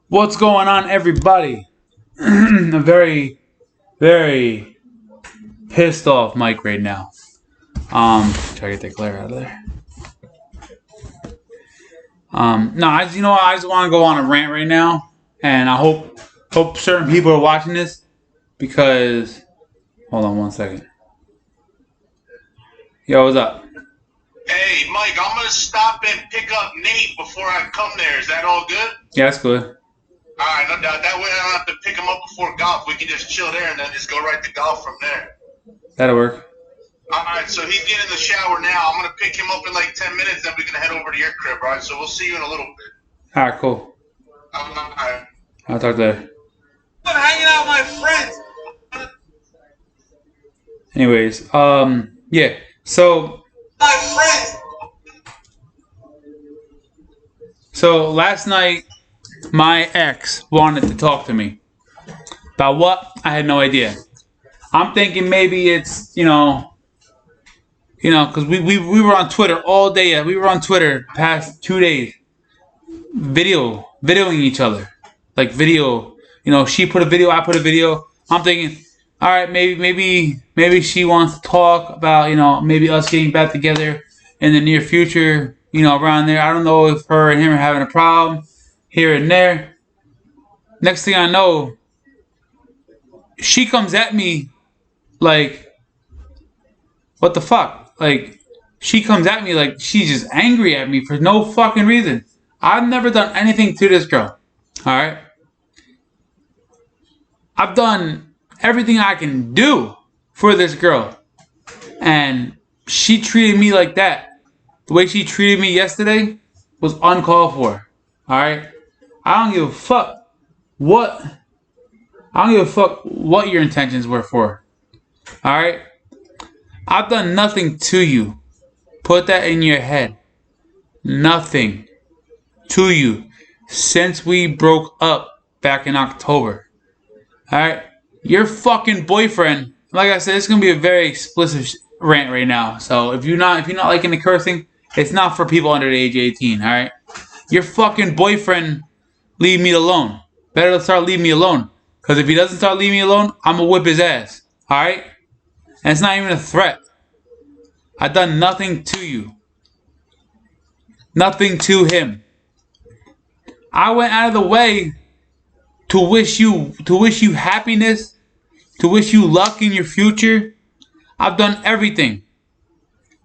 What's going on, everybody? I'm very, very pissed off Mike right now. Try to get that glare out of there. No, I just want to go on a rant right now, and I hope certain people are watching this because. Hold on one second. Yo, what's up? Hey, Mike, I'm going to stop and pick up Nate before I come there. Is that all good? Yeah, that's good. All right, no doubt. That way I don't have to pick him up before golf. We can just chill there and then just go right to golf from there. That'll work. All right, so he's getting in the shower now. I'm going to pick him up in like 10 minutes, then we can head over to your crib, all right? So we'll see you in a little bit. All right, cool. All right. I'll talk later. I'm hanging out with my friends. Anyways, yeah. So My friends. So last night, my ex wanted to talk to me. About what? I had no idea. I'm thinking maybe it's, because we were on Twitter all day. We were on Twitter past 2 days, videoing each other. Like video, she put a video, I put a video. I'm thinking, all right, maybe she wants to talk about, maybe us getting back together in the near future, around there. I don't know if her and him are having a problem here and there. Next thing I know, she comes at me like, what the fuck? Like, she comes at me like she's just angry at me for no fucking reason. I've never done anything to this girl. Alright? I've done everything I can do for this girl. And she treated me like that. The way she treated me yesterday was uncalled for. Alright? I don't give a fuck what your intentions were for. Alright? I've done nothing to you. Put that in your head. Nothing to you since we broke up back in October. Alright? Your fucking boyfriend, like I said, it's gonna be a very explicit rant right now. So if you're not liking the cursing, it's not for people under the age of 18, alright? Your fucking boyfriend leave me alone. Better start leaving me alone. Because if he doesn't start leaving me alone, I'm gonna whip his ass. Alright? And it's not even a threat. I've done nothing to you. Nothing to him. I went out of the way to wish you happiness, to wish you luck in your future. I've done everything.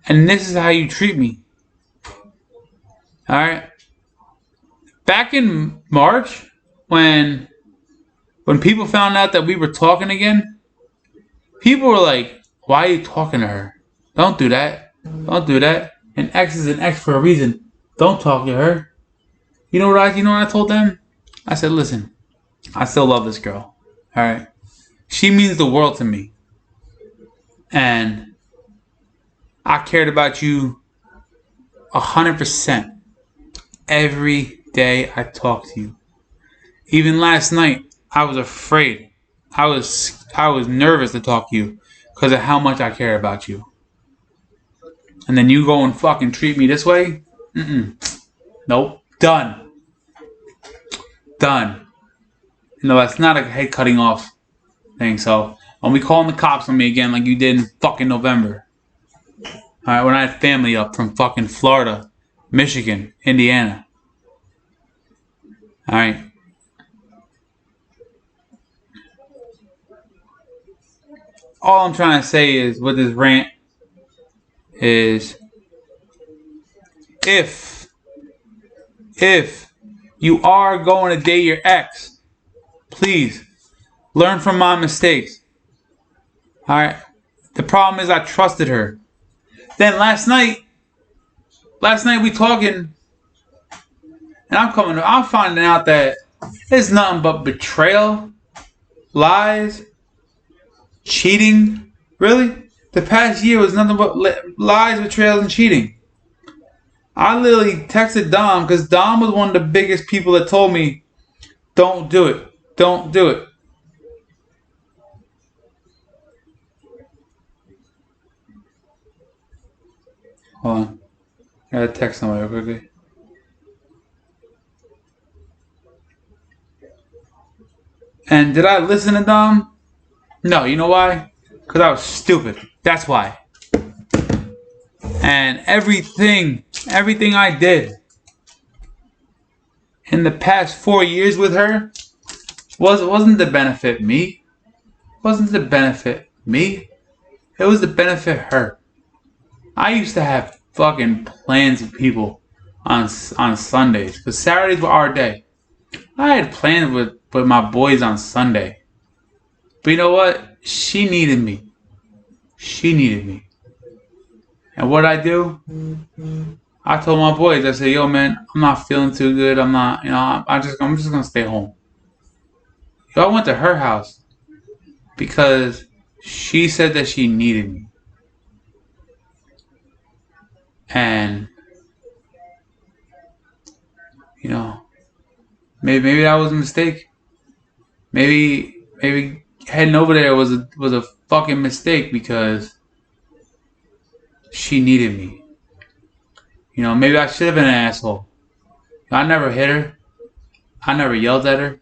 And this is how you treat me. Alright? Back in March, when people found out that we were talking again, people were like, why are you talking to her? Don't do that. Don't do that. An ex is an ex for a reason. Don't talk to her. You know what I told them? I said, listen, I still love this girl. Alright? She means the world to me. And I cared about you 100% every day I talked to you. Even last night, I was afraid. I was nervous to talk to you because of how much I care about you. And then you go and fucking treat me this way? Nope. Done. That's not a head cutting off thing. So when we calling the cops on me again like you did in fucking November. Alright, when I had family up from fucking Florida, Michigan, Indiana. Alright. All I'm trying to say is with this rant is if you are going to date your ex, please learn from my mistakes. Alright? The problem is I trusted her. Then last night we talking and I'm finding out that it's nothing but betrayal, lies, cheating. Really? The past year was nothing but lies, betrayals, and cheating. I literally texted Dom because Dom was one of the biggest people that told me, don't do it. Don't do it. Hold on. I gotta text somebody real quickly. And did I listen to them? No, you know why? Because I was stupid. That's why. And everything I did in the past 4 years with her wasn't to benefit me. Wasn't to benefit me. It was to benefit her. I used to have fucking plans with people on Sundays, because Saturdays were our day. I had plans with my boys on Sunday. But you know what? She needed me. She needed me. And what I do? I told my boys, I said, yo man, I'm not feeling too good. I'm not, I'm just gonna stay home. Yo, I went to her house because she said that she needed me. And maybe that was a mistake. Maybe heading over there was a fucking mistake because she needed me. Maybe I should have been an asshole. I never hit her. I never yelled at her.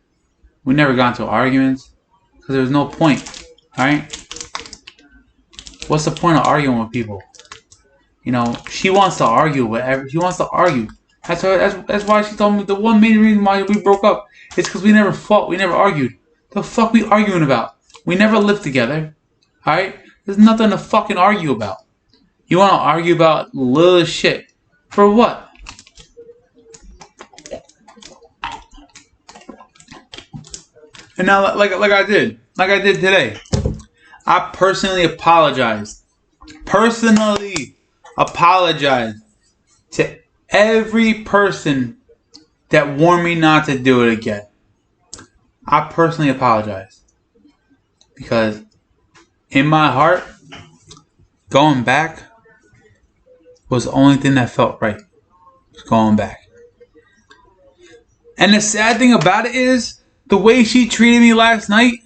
We never got into arguments because there was no point. Alright? What's the point of arguing with people? She wants to argue whatever. She wants to argue. That's why she told me the one main reason why we broke up is because we never fought. We never argued. The fuck we arguing about? We never lived together. Alright? There's nothing to fucking argue about. You want to argue about little shit. For what? And now, like I did today, I personally apologized. Personally apologized to every person that warned me not to do it again. I personally apologize. Because in my heart, going back was the only thing that felt right. Was going back. And the sad thing about it is, the way she treated me last night,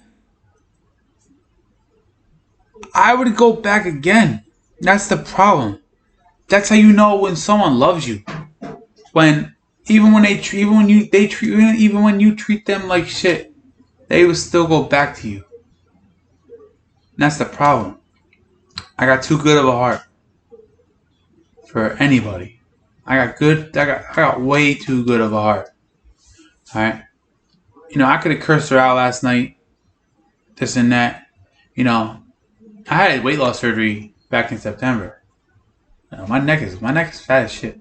I would go back again. That's the problem. That's how you know when someone loves you. Even when you treat them like shit, they will still go back to you. And that's the problem. I got too good of a heart for anybody. I got way too good of a heart. Alright? I could have cursed her out last night. This and that. I had weight loss surgery back in September. My neck is fat as shit.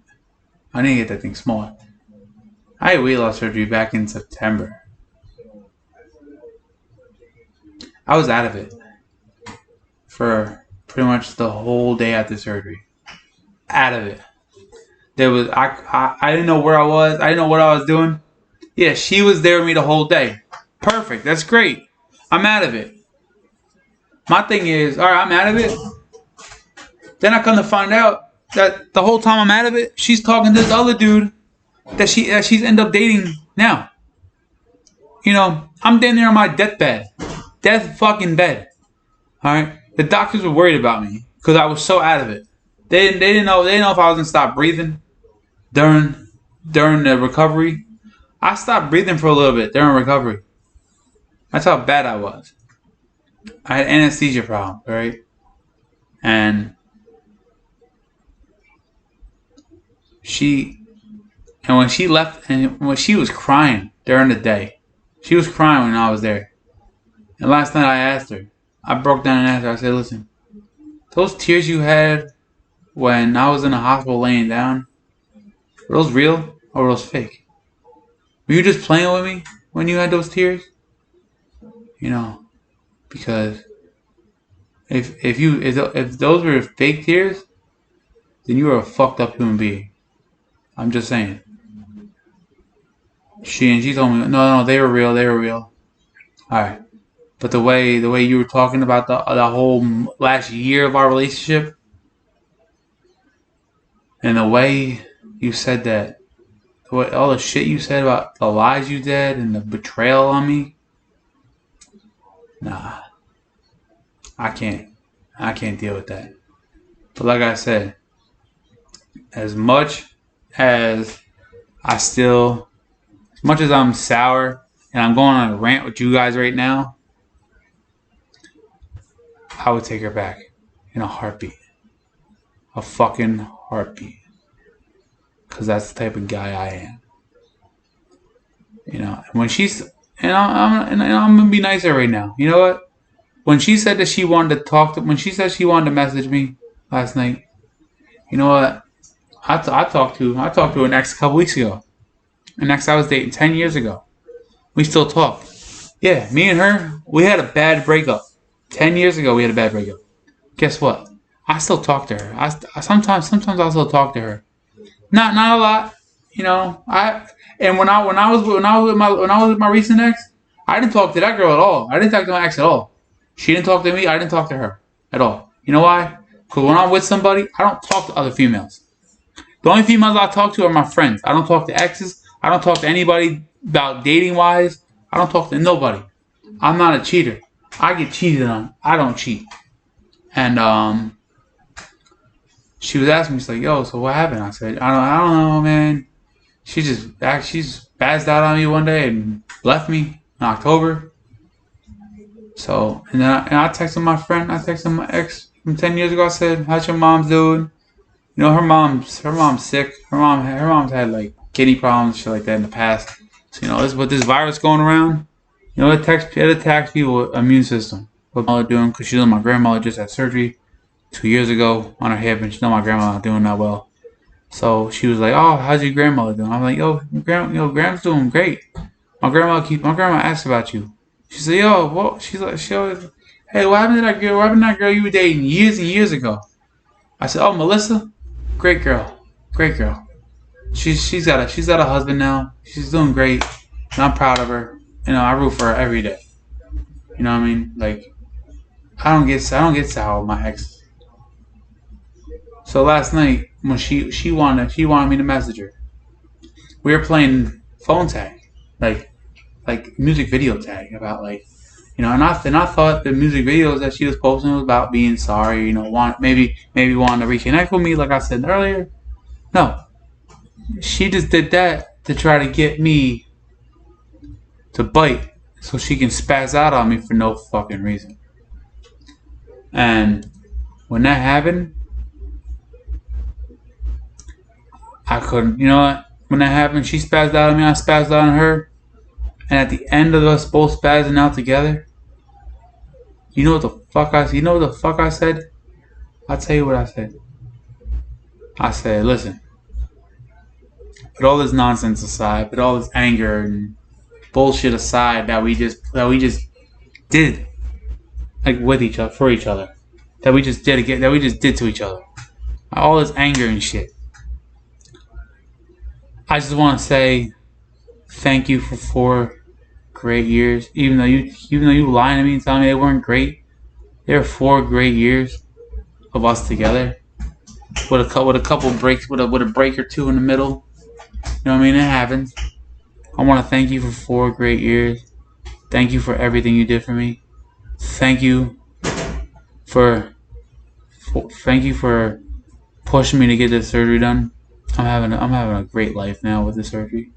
I need to get that thing smaller. I had weight loss surgery back in September. I was out of it for pretty much the whole day after surgery. Out of it. I didn't know where I was. I didn't know what I was doing. Yeah, she was there with me the whole day. Perfect. That's great. I'm out of it. My thing is, alright, I'm out of it. Then I come to find out that the whole time I'm out of it, she's talking to this other dude that she's ended up dating now. I'm damn near on my deathbed. Death fucking bed. Alright? The doctors were worried about me because I was so out of it. They didn't know if I was gonna stop breathing during the recovery. I stopped breathing for a little bit during recovery. That's how bad I was. I had anesthesia problems, right? And when she left, and when she was crying during the day, she was crying when I was there. And last night I asked her, I broke down and asked her, I said, listen, those tears you had when I was in the hospital laying down, were those real or were those fake? Were you just playing with me when you had those tears? Because if those were fake tears, then you are a fucked up human being. I'm just saying. She told me, no, they were real. All right, but the way you were talking about the whole last year of our relationship, and the way you said that, all the shit you said about the lies you did and the betrayal on me, nah, I can't deal with that. But like I said, as much as I'm sour and I'm going on a rant with you guys right now, I would take her back in a heartbeat. A fucking heartbeat. Because that's the type of guy I am. You know, when she's, and I'm gonna be nicer right now. You know what? When she said that she wanted to when she said she wanted to message me last night, you know what? I talked to an ex a couple weeks ago. An ex I was dating 10 years ago. We still talk. Yeah, me and her, we had a bad breakup. 10 years ago, we had a bad breakup. Guess what? I still talk to her. Sometimes I still talk to her. Not a lot, you know. And when I was with my recent ex, I didn't talk to that girl at all. I didn't talk to my ex at all. She didn't talk to me. I didn't talk to her at all. You know why? Because when I'm with somebody, I don't talk to other females. The only females I talk to are my friends. I don't talk to exes. I don't talk to anybody about dating wise. I don't talk to nobody. I'm not a cheater. I get cheated on. I don't cheat. And she was asking me, she's like, "Yo, so what happened?" I said, I don't know, man. She's spazzed out on me one day and left me in October. So, and I texted my friend. I texted my ex from 10 years ago. I said, "How's your mom's doing?" You know, her mom's sick. Her mom's had like kidney problems, shit like that in the past. So, you know, this virus going around. You know, it attacks people's immune system. What my mother doing? Because she knows my grandmother just had surgery 2 years ago on her hip, and she know my grandma not doing that well. So she was like, "Oh, how's your grandmother doing?" I'm like, "Yo, grandma's doing great. My grandma asked about you." She said, "Yo, what?" She always, "Hey, what happened to that girl? What happened to that girl you were dating years and years ago?" I said, "Oh, Melissa, great girl, great girl. She's got a husband now. She's doing great, and I'm proud of her. You know, I root for her every day. You know what I mean? Like, I don't get sour with my ex. So last night when she wanted me to message her, we were playing phone tag, like music video tag about like, you know, and I thought the music videos that she was posting was about being sorry, you know, maybe wanting to reconnect with me, like I said earlier. No, she just did that to try to get me to bite, so she can spaz out on me for no fucking reason. And when that happened, I couldn't. You know what? When that happened, she spazzed out on me. I spazzed out on her. And at the end of us both spazzing out together, you know what the fuck I? You know what the fuck I said? I'll tell you what I said. I said, listen, put all this nonsense aside, put all this anger and bullshit aside that we just did, like with each other, for each other, that we just did again, that we just did to each other. All this anger and shit. I just want to say thank you for 4 great years. Even though you lying to me and telling me they weren't great, there were 4 great years of us together. With a couple breaks, with a break or two in the middle. You know what I mean? It happens. I want to thank you for 4 great years. Thank you for everything you did for me. Thank you for pushing me to get this surgery done. I'm having a great life now with the surgery.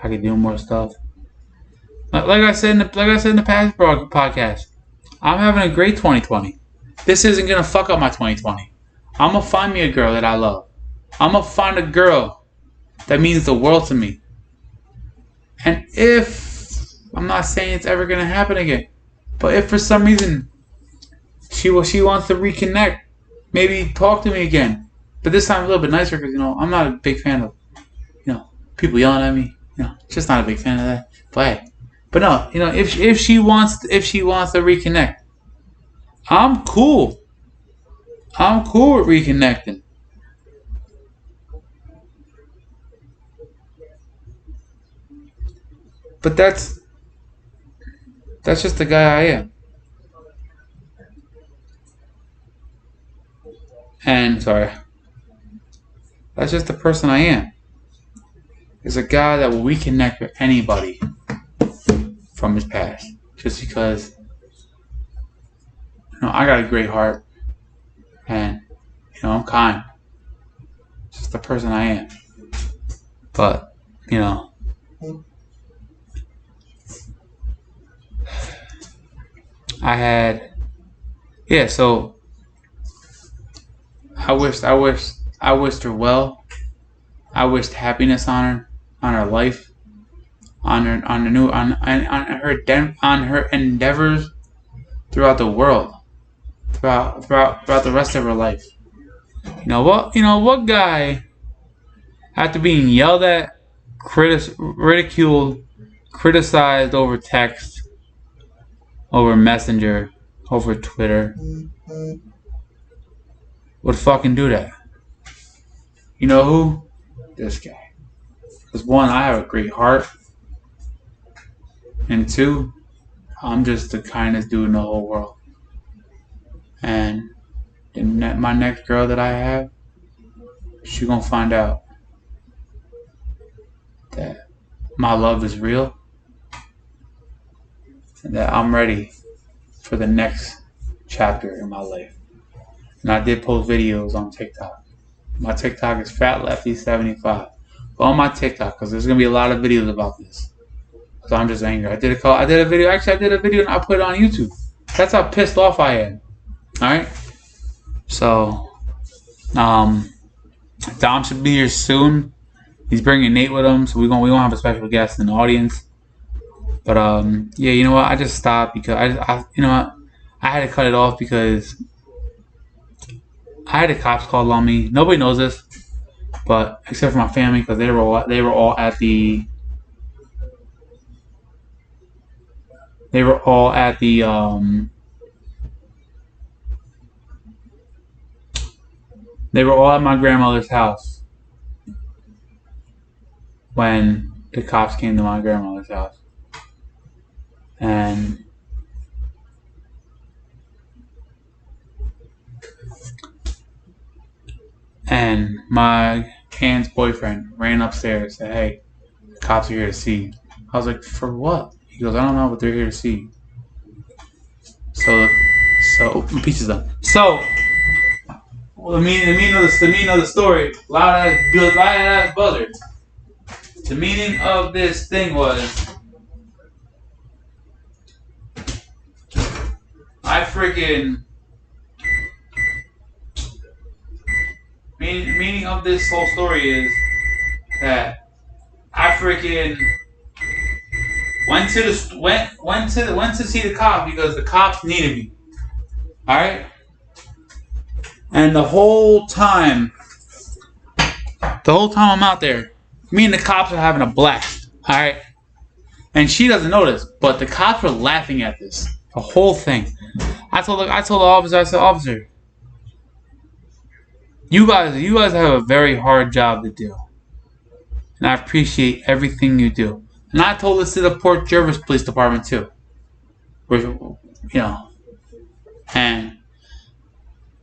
I can do more stuff. Like I said in the past podcast, I'm having a great 2020. This isn't gonna fuck up my 2020. I'm gonna find me a girl that I love. I'm gonna find a girl that means the world to me. And if I'm not saying it's ever gonna happen again, but if for some reason she wants to reconnect, maybe talk to me again. But this time a little bit nicer because, you know, I'm not a big fan of, you know, people yelling at me. You know, just not a big fan of that. But no, you know, if she wants to reconnect, I'm cool. I'm cool with reconnecting. But that's just the guy I am. And sorry, that's just the person I am. Is a guy that will reconnect with anybody from his past, just because, you know, I got a great heart, and, you know, I'm kind. It's just the person I am. But, you know, I had, yeah. So I wished her well. I wished happiness on her life, on the new, on her endeavors throughout the world, throughout the rest of her life. You know what guy, after being yelled at, ridiculed, criticized over text, over Messenger, over Twitter, would fucking do that? You know who? This guy. Because one, I have a great heart, and two, I'm just the kindest dude in the whole world. And my next girl that I have, she gonna find out that my love is real and that I'm ready for the next chapter in my life. And I did post videos on TikTok. My TikTok is FatLefty75. Go on my TikTok because there's gonna be a lot of videos about this. Because I'm just angry. I did a video. Actually, I did a video and I put it on YouTube. That's how pissed off I am. All right. So, Dom should be here soon. He's bringing Nate with him, so we gonna have a special guest in the audience. But yeah, you know what? I just stopped because you know what? I had to cut it off because I had the cops called on me. Nobody knows this, but except for my family, because they were all at the they were all at my grandmother's house when the cops came to my grandmother's house. And my aunt's boyfriend ran upstairs and said, "Hey, the cops are here to see you." I was like, "For what?" He goes, "I don't know, but they're here to see you." So my piece is done. So, well, the meaning of the story, loud ass buzzer. The meaning of this thing was, meaning of this whole story is that I freaking went to see the cops because the cops needed me. All right, and the whole time I'm out there, me and the cops are having a blast. All right, and she doesn't know this, but the cops were laughing at this, the whole thing. I told the officer, I said, "Officer, you guys have a very hard job to do, and I appreciate everything you do." And I told this to the Port Jervis Police Department too, which, and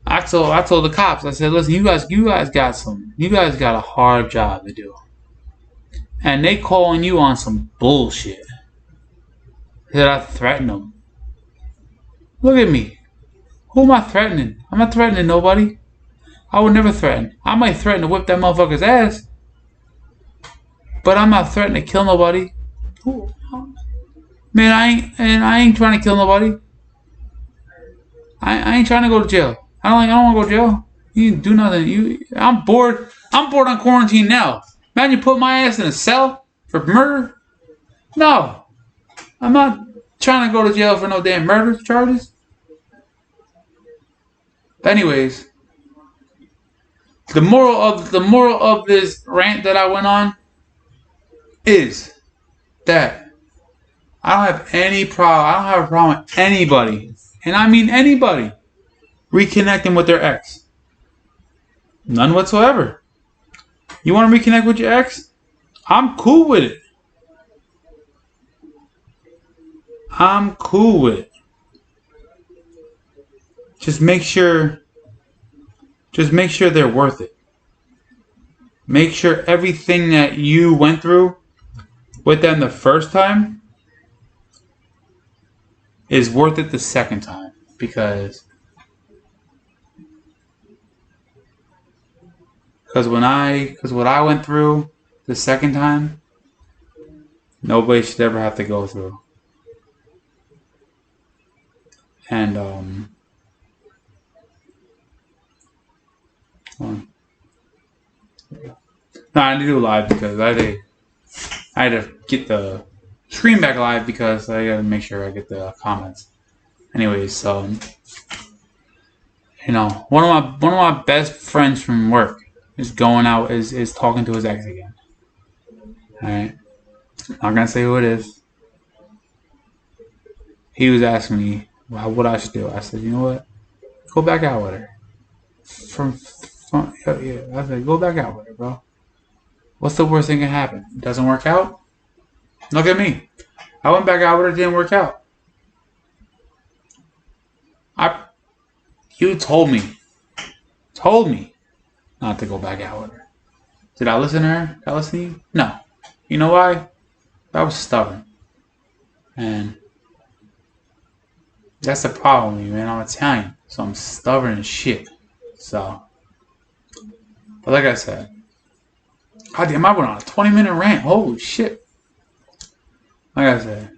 I told the cops, I said, "Listen, you guys got a hard job to do, and they calling you on some bullshit." That I threatened them. Look at me. Who am I threatening? I'm not threatening nobody. I would never threaten. I might threaten to whip that motherfucker's ass, but I'm not threatening to kill nobody. Man, I ain't trying to kill nobody. I ain't trying to go to jail. I don't want to go to jail. You didn't do nothing. I'm bored. I'm bored on quarantine now. Imagine put my ass in a cell for murder. No, I'm not trying to go to jail for no damn murder charges. Anyways, the moral of this rant that I went on is that I don't have any problem. I don't have a problem with anybody, and I mean anybody, reconnecting with their ex. None whatsoever. You want to reconnect with your ex? I'm cool with it. I'm cool with it. Just make sure they're worth it. Make sure everything that you went through with them the first time is worth it the second time. Because what I went through the second time, nobody should ever have to go through. And no, I didn't do live because I had to get the screen back live because I gotta make sure I get the comments. Anyways, so one of my best friends from work is going out is talking to his ex again. All right, I'm not gonna say who it is. He was asking me what I should do. I said, you know what? Go back out with her. Yeah, I said, go back out with her, bro. What's the worst thing that can happen? It doesn't work out? Look at me. I went back out with her, it didn't work out. You told me not to go back out with her. Did I listen to her? Did I listen to you? No. You know why? I was stubborn. And that's the problem with me, man. I'm Italian, so I'm stubborn as shit. So, but like I said, God damn, I went on a 20-minute rant. Holy shit. Like I said,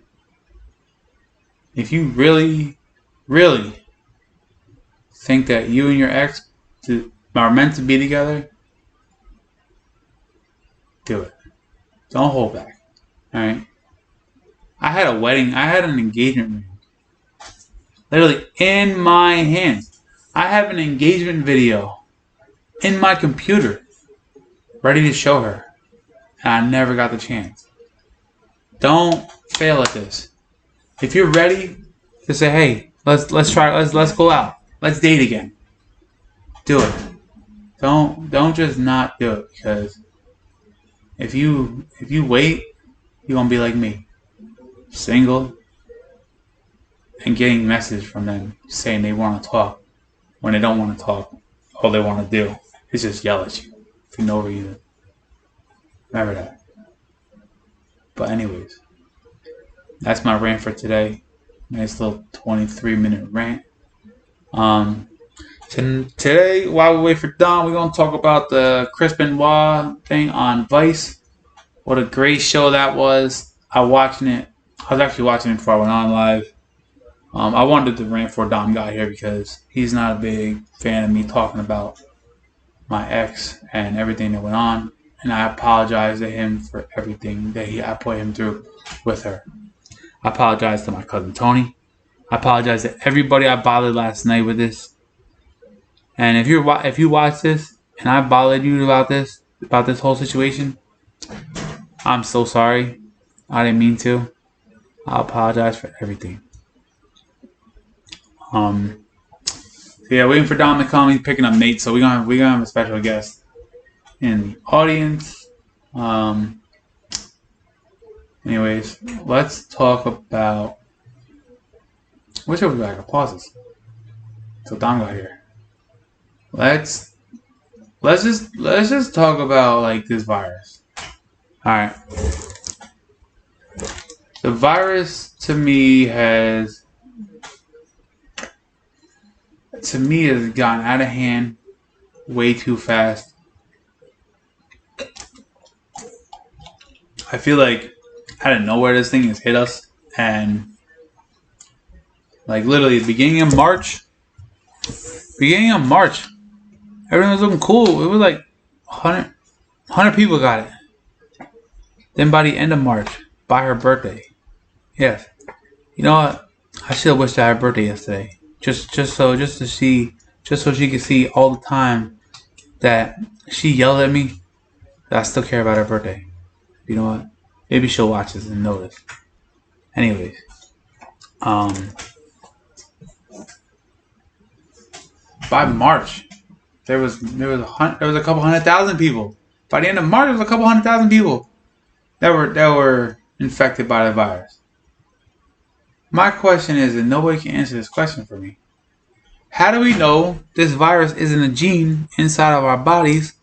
if you really, really think that you and your ex are meant to be together, do it. Don't hold back. Alright? I had a wedding, I had an engagement ring. Literally in my hands. I have an engagement video in my computer ready to show her. And I never got the chance. Don't fail at this. If you're ready to say, hey, let's go out. Let's date again. Do it. Don't just not do it, because if you wait, you're gonna be like me. Single and getting messages from them saying they want to talk when they don't want to talk. All they want to do is just yell at you for no reason. Remember that. But anyways, that's my rant for today. Nice little 23-minute rant. Today, while we wait for Don, we're gonna talk about the Chris Benoit thing on Vice. What a great show that was. I was actually watching it before I went on live. I wanted to rant before Dom got here because he's not a big fan of me talking about my ex and everything that went on. And I apologize to him for everything that I put him through with her. I apologize to my cousin Tony. I apologize to everybody I bothered last night with this. And if you watch this and I bothered you about this whole situation, I'm so sorry. I didn't mean to. I apologize for everything. So yeah, waiting for Dom to come. He's picking up Nate, so we're gonna have a special guest in the audience. Anyways, let's talk about. Which over back? Pause this. So Dom got here. Let's just talk about like this virus. All right. The virus to me has gotten out of hand way too fast. I feel like out of nowhere this thing has hit us, and like literally the beginning of March, everything was looking cool. It was like 100 people got it. Then by the end of March, by her birthday, yes, you know what? I should have wished I had her birthday yesterday. Just so she could see all the time that she yelled at me, that I still care about her birthday. You know what? Maybe she'll watch this and notice. Anyways, by March, there was a couple 100,000 people. By the end of March, there was a couple 100,000 people that were infected by the virus. My question is, and nobody can answer this question for me, how do we know this virus isn't a gene inside of our bodies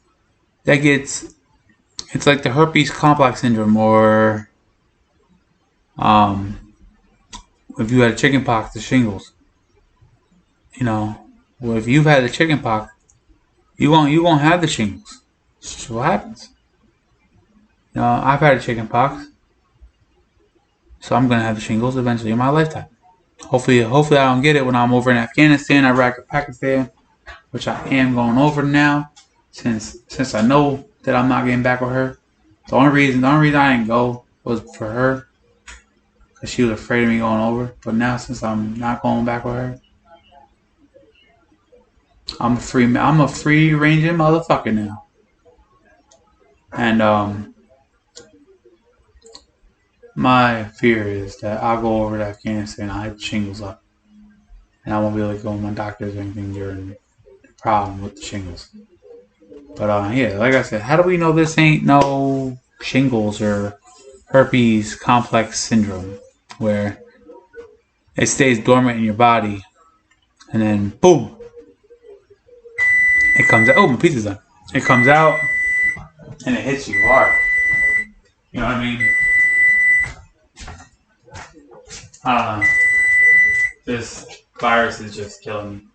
that gets, it's like the herpes complex syndrome, or if you had chicken pox, the shingles. Well, if you've had the chicken pox, you won't have the shingles. That's just what happens. I've had a chicken pox, so I'm gonna have the shingles eventually in my lifetime. Hopefully I don't get it when I'm over in Afghanistan, Iraq, or Pakistan, which I am going over now, since I know that I'm not getting back with her. The only reason I didn't go was for her, because she was afraid of me going over. But now, since I'm not going back with her, I'm a free ranging motherfucker now. And my fear is that I'll go over to Afghanistan, I'll have shingles up, and I won't be able to go to my doctors or anything during the problem with the shingles. But yeah, like I said, how do we know this ain't no shingles or herpes complex syndrome, where it stays dormant in your body and then boom, it comes out. Oh, my pizza's done. It comes out and it hits you hard. You know what I mean? This virus is just killing me.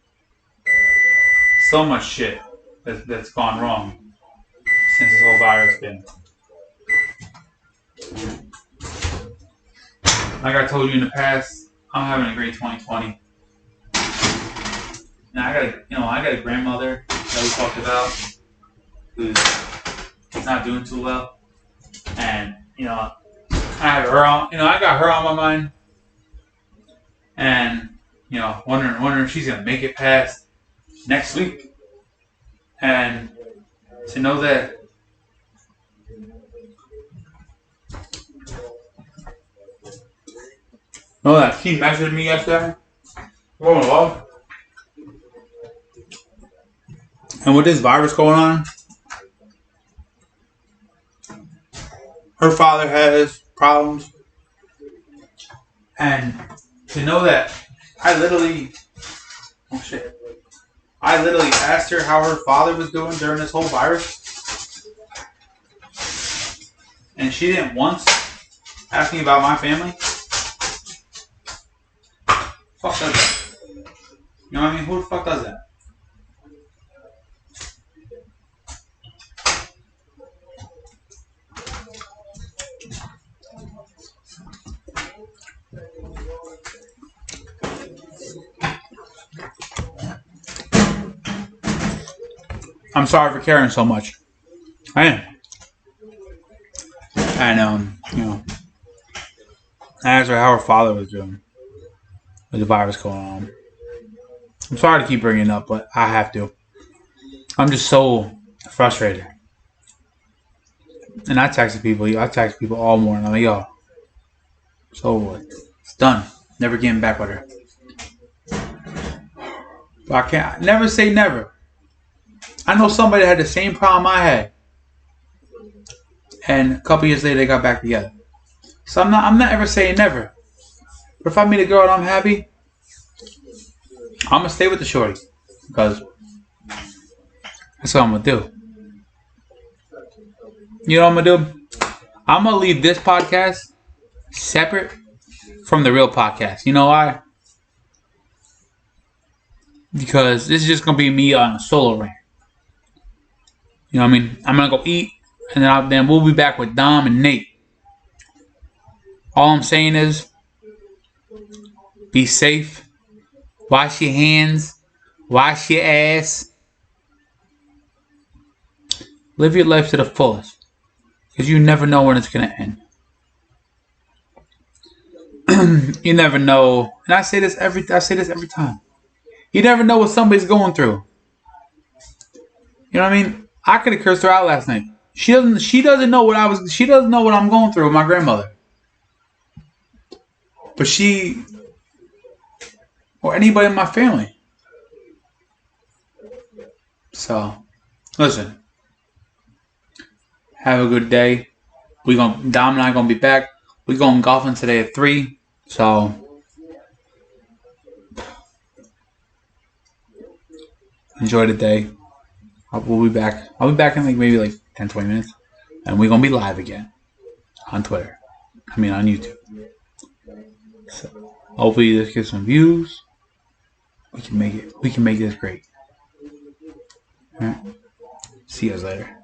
So much shit that's gone wrong since this whole virus thing. Like I told you in the past, I'm having a great 2020. Now I got a grandmother that we talked about who's not doing too well, and I have her on. I got her on my mind, and wondering if she's gonna make it past next week, and to know that she messaged me yesterday. And with this virus going on, her father has problems, and to know that I literally asked her how her father was doing during this whole virus, and she didn't once ask me about my family. Fuck does that? You know what I mean? Who the fuck does that? I'm sorry for caring so much. I am. And I asked her how her father was doing with the virus going on. I'm sorry to keep bringing it up, but I have to. I'm just so frustrated. And I texted people all morning. I'm like, yo, so it's done. Never getting back with her. But I can't never say never. I know somebody that had the same problem I had, and a couple years later they got back together. So I'm not ever saying never. But if I meet a girl and I'm happy, I'm gonna stay with the shorty, because that's what I'm gonna do. You know what I'm gonna do? I'm gonna leave this podcast separate from the real podcast. You know why? Because this is just gonna be me on a solo rant. You know what I mean? I'm gonna go eat, and then we'll be back with Dom and Nate. All I'm saying is, be safe, wash your hands, wash your ass, live your life to the fullest, because you never know when it's gonna end. You never know, and I say this every time. You never know what somebody's going through. You know what I mean? I could have cursed her out last night. She doesn't know what I'm going through with my grandmother. But she, or anybody in my family. So, listen. Have a good day. Dom and I gonna be back. We going golfing today at 3. So, enjoy the day. We'll be back. I'll be back in maybe 10, 20 minutes. And we're going to be live again on Twitter. On YouTube. So, hopefully this gets some views. We can make this great. All right. See you guys later.